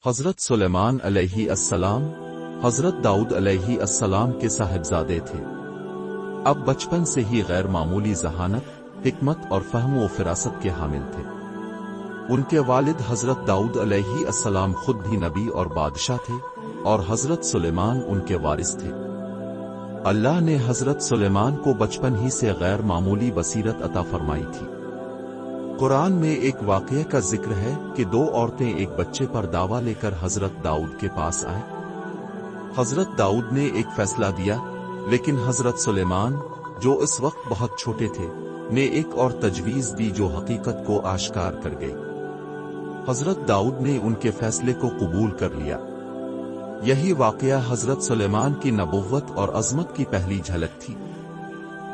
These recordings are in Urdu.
حضرت سلیمان علیہ السلام حضرت داؤد علیہ السلام کے صاحبزادے تھے۔ اب بچپن سے ہی غیر معمولی ذہانت، حکمت اور فہم و فراست کے حامل تھے۔ ان کے والد حضرت داؤد علیہ السلام خود بھی نبی اور بادشاہ تھے، اور حضرت سلیمان ان کے وارث تھے۔ اللہ نے حضرت سلیمان کو بچپن ہی سے غیر معمولی بصیرت عطا فرمائی تھی۔ قرآن میں ایک واقعے کا ذکر ہے کہ دو عورتیں ایک بچے پر دعویٰ لے کر حضرت داؤد کے پاس آئیں۔ حضرت داؤد نے ایک فیصلہ دیا، لیکن حضرت سلیمان، جو اس وقت بہت چھوٹے تھے، نے ایک اور تجویز دی جو حقیقت کو آشکار کر گئی۔ حضرت داؤد نے ان کے فیصلے کو قبول کر لیا۔ یہی واقعہ حضرت سلیمان کی نبوت اور عظمت کی پہلی جھلک تھی۔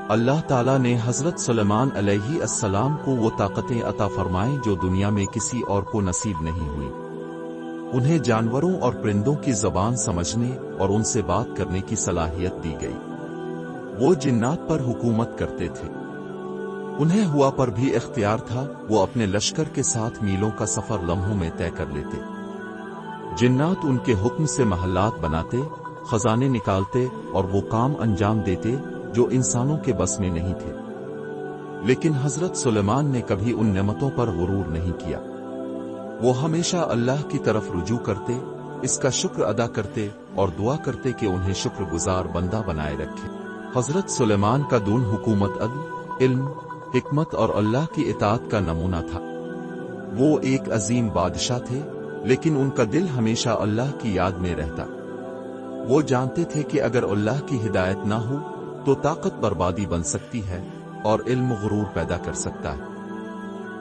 اللہ تعالیٰ نے حضرت سلیمان علیہ السلام کو وہ طاقتیں عطا فرمائیں جو دنیا میں کسی اور کو نصیب نہیں ہوئی۔ انہیں جانوروں اور پرندوں کی زبان سمجھنے اور ان سے بات کرنے کی صلاحیت دی گئی۔ وہ جنات پر حکومت کرتے تھے۔ انہیں ہوا پر بھی اختیار تھا، وہ اپنے لشکر کے ساتھ میلوں کا سفر لمحوں میں طے کر لیتے۔ جنات ان کے حکم سے محلات بناتے، خزانے نکالتے اور وہ کام انجام دیتے جو انسانوں کے بس میں نہیں تھے۔ لیکن حضرت سلیمان نے کبھی ان نعمتوں پر غرور نہیں کیا۔ وہ ہمیشہ اللہ کی طرف رجوع کرتے، اس کا شکر ادا کرتے اور دعا کرتے کہ انہیں شکر گزار بندہ بنائے رکھے۔ حضرت سلیمان کا دون حکومت عدل، علم، حکمت اور اللہ کی اطاعت کا نمونہ تھا۔ وہ ایک عظیم بادشاہ تھے، لیکن ان کا دل ہمیشہ اللہ کی یاد میں رہتا۔ وہ جانتے تھے کہ اگر اللہ کی ہدایت نہ ہو تو طاقت بربادی بن سکتی ہے اور علم غرور پیدا کر سکتا ہے۔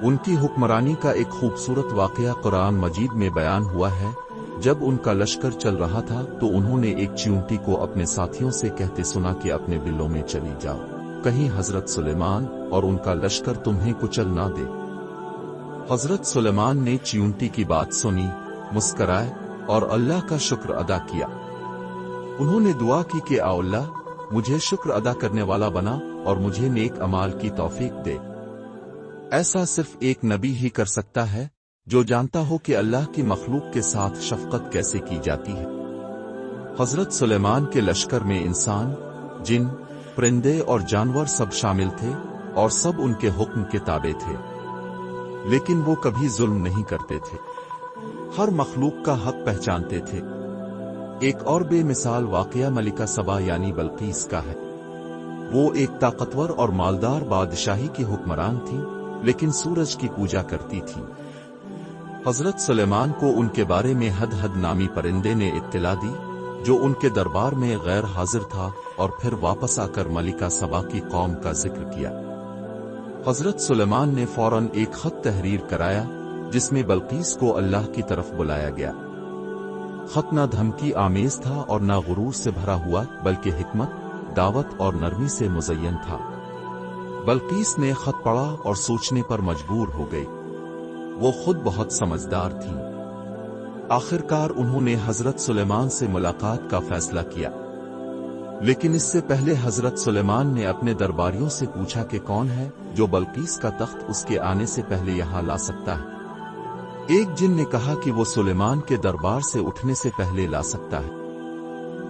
ان کی حکمرانی کا ایک خوبصورت واقعہ قرآن مجید میں بیان ہوا ہے۔ جب ان کا لشکر چل رہا تھا تو انہوں نے ایک چیونٹی کو اپنے ساتھیوں سے کہتے سنا کہ اپنے بلوں میں چلی جاؤ، کہیں حضرت سلیمان اور ان کا لشکر تمہیں کچل نہ دے۔ حضرت سلیمان نے چیونٹی کی بات سنی، مسکرائے اور اللہ کا شکر ادا کیا۔ انہوں نے دعا کی کہ اے اللہ، مجھے شکر ادا کرنے والا بنا اور مجھے نیک اعمال کی توفیق دے۔ ایسا صرف ایک نبی ہی کر سکتا ہے جو جانتا ہو کہ اللہ کی مخلوق کے ساتھ شفقت کیسے کی جاتی ہے۔ حضرت سلیمان کے لشکر میں انسان، جن، پرندے اور جانور سب شامل تھے، اور سب ان کے حکم کے تابع تھے۔ لیکن وہ کبھی ظلم نہیں کرتے تھے، ہر مخلوق کا حق پہچانتے تھے۔ ایک اور بے مثال واقعہ ملکہ سبا یعنی بلقیس کا ہے۔ وہ ایک طاقتور اور مالدار بادشاہی کی حکمران تھی، لیکن سورج کی پوجا کرتی تھی۔ حضرت سلیمان کو ان کے بارے میں ہدہد نامی پرندے نے اطلاع دی، جو ان کے دربار میں غیر حاضر تھا، اور پھر واپس آ کر ملکہ سبا کی قوم کا ذکر کیا۔ حضرت سلیمان نے فوراً ایک خط تحریر کرایا جس میں بلقیس کو اللہ کی طرف بلایا گیا۔ خط نہ دھمکی آمیز تھا اور نہ غرور سے بھرا ہوا، بلکہ حکمت، دعوت اور نرمی سے مزین تھا۔ بلقیس نے خط پڑھا اور سوچنے پر مجبور ہو گئی۔ وہ خود بہت سمجھدار تھیں۔ آخرکار انہوں نے حضرت سلیمان سے ملاقات کا فیصلہ کیا۔ لیکن اس سے پہلے حضرت سلیمان نے اپنے درباریوں سے پوچھا کہ کون ہے جو بلقیس کا تخت اس کے آنے سے پہلے یہاں لا سکتا ہے۔ ایک جن نے کہا کہ وہ سلیمان کے دربار سے اٹھنے سے پہلے لا سکتا ہے۔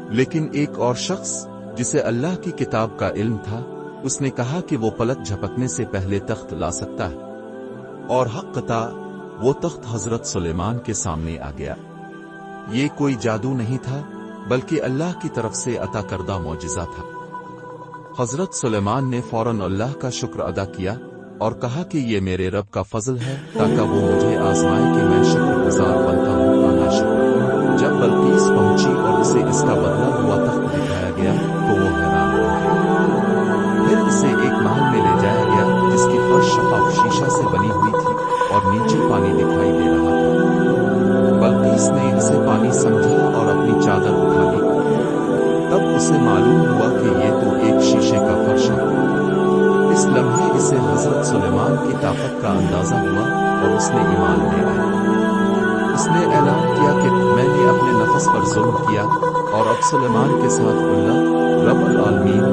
لیکن ایک اور شخص جسے اللہ کی کتاب کا علم تھا، اس نے کہا کہ وہ پلک جھپکنے سے پہلے تخت لا سکتا ہے۔ اور حقیقتا وہ تخت حضرت سلیمان کے سامنے آ گیا۔ یہ کوئی جادو نہیں تھا، بلکہ اللہ کی طرف سے عطا کردہ معجزہ تھا۔ حضرت سلیمان نے فوراً اللہ کا شکر ادا کیا اور کہا کہ یہ میرے رب کا فضل ہے تاکہ وہ مجھے آزمائے کہ میں شکر گزار بنتا ہوں یا ناشکر۔ جب بلقیس پہنچی اور اسے اس کا بدلا ہوا تخت دکھایا گیا تو وہ حیران ہو گئی۔ پھر اسے ایک محل میں لے جایا گیا جس کی فرش شفاف شیشہ سے بنی ہوئی تھی اور نیچے پانی دکھائی دے رہا تھا۔ بلقیس نے اسے پانی سمجھا اور اپنی چادر اٹھا لی۔ تب اسے معلوم ہوا کہ یہ تو ایک شیشے کا فرش ہے۔ اس لمحے اسے حضرت سلیمان کی طاقت کا اندازہ ہوا اور اس نے ایمان لے آیا۔ اس نے اعلان کیا کہ میں نے اپنے نفس پر ظلم کیا اور اب سلیمان کے ساتھ اللہ رب العالمین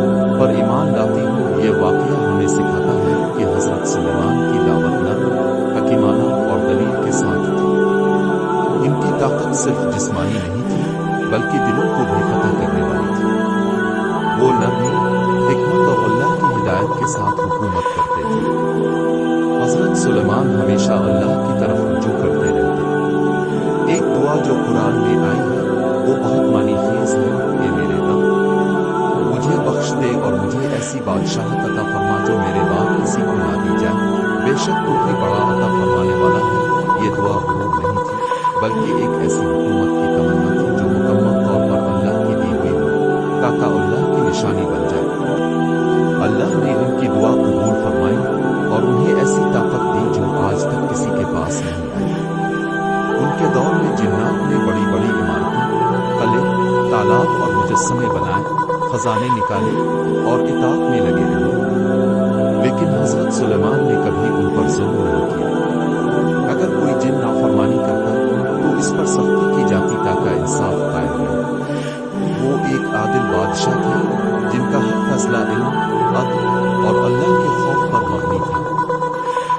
پر ایمان لاتی ہوں۔ یہ واقعہ ہمیں سکھاتا ہے کہ حضرت سلیمان کی دعوت نرم، حکیمانہ اور دلیل کے ساتھ تھی۔ ان کی طاقت صرف جسمانی نہیں تھی بلکہ دلوں کو بھی فتح کرنے والی تھی۔ وہ نرمی، حکمت اور اللہ کی ہدایت کے ساتھ حکومت کرتے تھے۔ حضرت سلیمان ہمیشہ اللہ کی طرف رجوع کرتے رہتے۔ ایک دعا جو قرآن میں آئی ہے وہ بہت معنی خیز ہے، اے میرے رب، مجھے بخش دے اور مجھے ایسی بادشاہت عطا فرما جو میرے بعد کسی کو نہ دی جائے، بے شک تو ہی بڑا عطا فرمانے والا ہے۔ یہ دعا غرور نہیں تھی بلکہ ایک ایسی حکومت کی تمنا تھی جو مکمل طور پر اللہ کی دی ہوئی ہو تاکہ اللہ کی نشانی بن جائے۔ اللہ نے ان کی دعا قبول فرمائی اور انہیں ایسی طاقت دی جو آج تک کسی کے پاس نہیں آئی۔ ان کے دور میں جنات نے بڑی بڑی عمارتیں، قلعے، تالاب اور مجسمے بنائے، خزانے نکالے اور اطاعت میں لگے رہے، لیکن حضرت سلیمان نے کبھی ان پر ظلم نہیں کیا۔ اگر کوئی جن نافرمانی کرتا تو اس پر سختی کی جاتی تاکہ انصاف قائم رہے۔ وہ ایک عادل بادشاہ تھے جن کا ہر فیصلہ علم، عدل اور اللہ کے خوف پر مبنی تھا۔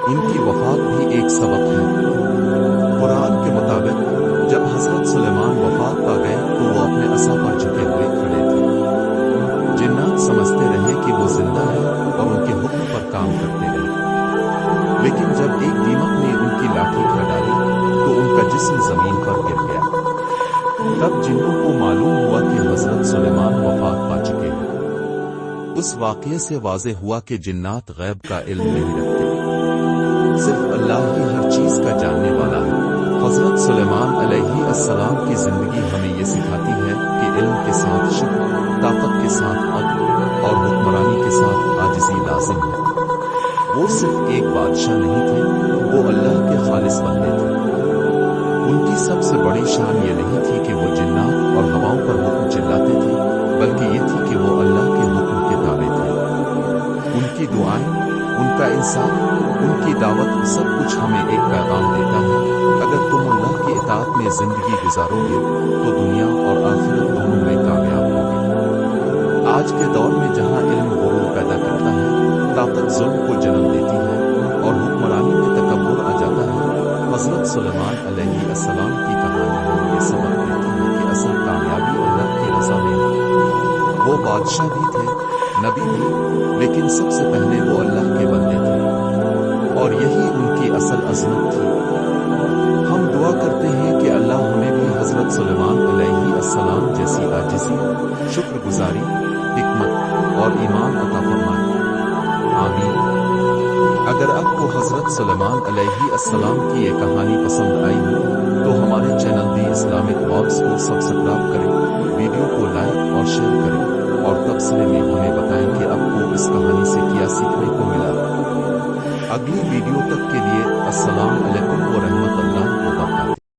ان کی وفات بھی ایک سبق ہے۔ قرآن کے مطابق جب حضرت سلیمان وفات پا گئے تو وہ اپنے عصا پر جھکے ہوئے کھڑے تھے۔ جنات سمجھتے رہے کہ وہ زندہ ہے اور ان کے حکم پر کام کرتے رہے، لیکن جب ایک دیمک نے ان کی لاٹھی کھا ڈالی تو ان کا جسم زمین پر گر گیا۔ تب جنوں کو معلوم ہوا کہ حضرت سلیمان وفات پا چکے ہیں۔ اس واقعے سے واضح ہوا کہ جنات غیب کا علم نہیں رکھتے، صرف اللہ ہی ہر چیز کا جاننے والا ہے۔ حضرت سلیمان علیہ السلام کی زندگی ہمیں یہ سکھاتی ہے کہ علم کے ساتھ شکر، طاقت کے ساتھ عدل اور حکمرانی کے ساتھ عاجزی لازم ہے۔ وہ صرف ایک بادشاہ نہیں تھے، وہ اللہ کے خالص بندے تھے۔ ان کی سب سے بڑی شان یہ نہیں تھی کہ وہ جنات اور ہواؤں پر حکم چلاتے تھے، بلکہ یہ تھی کہ وہ اللہ کے حکم کے تابع تھے۔ ان کی دعائیں، ان کا انصاف، ان کی دعوت، سب کچھ ہمیں ایک پیغام دیتا ہے۔ اگر تم اللہ کی اطاعت میں زندگی گزارو گے تو دنیا اور آخرت دونوں میں کامیاب ہوگے۔ آج کے دور میں جہاں علم غرور پیدا کرتا ہے، طاقت ظلم کو جنم دیتی ہے اور حکمرانی میں تکبر آ جاتا ہے، حضرت سلیمان علیہ السلام کی کہانی ہمیں یہ سبق دیتی ہے کہ اصل کامیابی اللہ کی رضا میں ہے۔ وہ بادشاہ بھی تھے، نبی بھی، لیکن سب سے پہلے وہ اللہ کے بندے تھے، اور یہی ان کی اصل عظمت تھی۔ ہم دعا کرتے ہیں کہ اللہ ہمیں بھی حضرت سلیمان علیہ السلام جیسی عاجزی، شکر گزاری، حکمت اور ایمان عطا فرمائے۔ آمین۔ اگر آپ کو حضرت سلیمان علیہ السلام کی یہ کہانی پسند آئی ہو تو ہمارے چینل دی اسلامک واکس کو سبسکرائب کریں، ویڈیو کو لائک اور شیئر کریں، اور تبصرے میں ہمیں بتائیں کہ آپ کو اس کہانی سے کیا سیکھنے کو ملا۔ اگلی ویڈیو تک کے لیے السلام علیکم ورحمۃ اللہ وبرکاتہ۔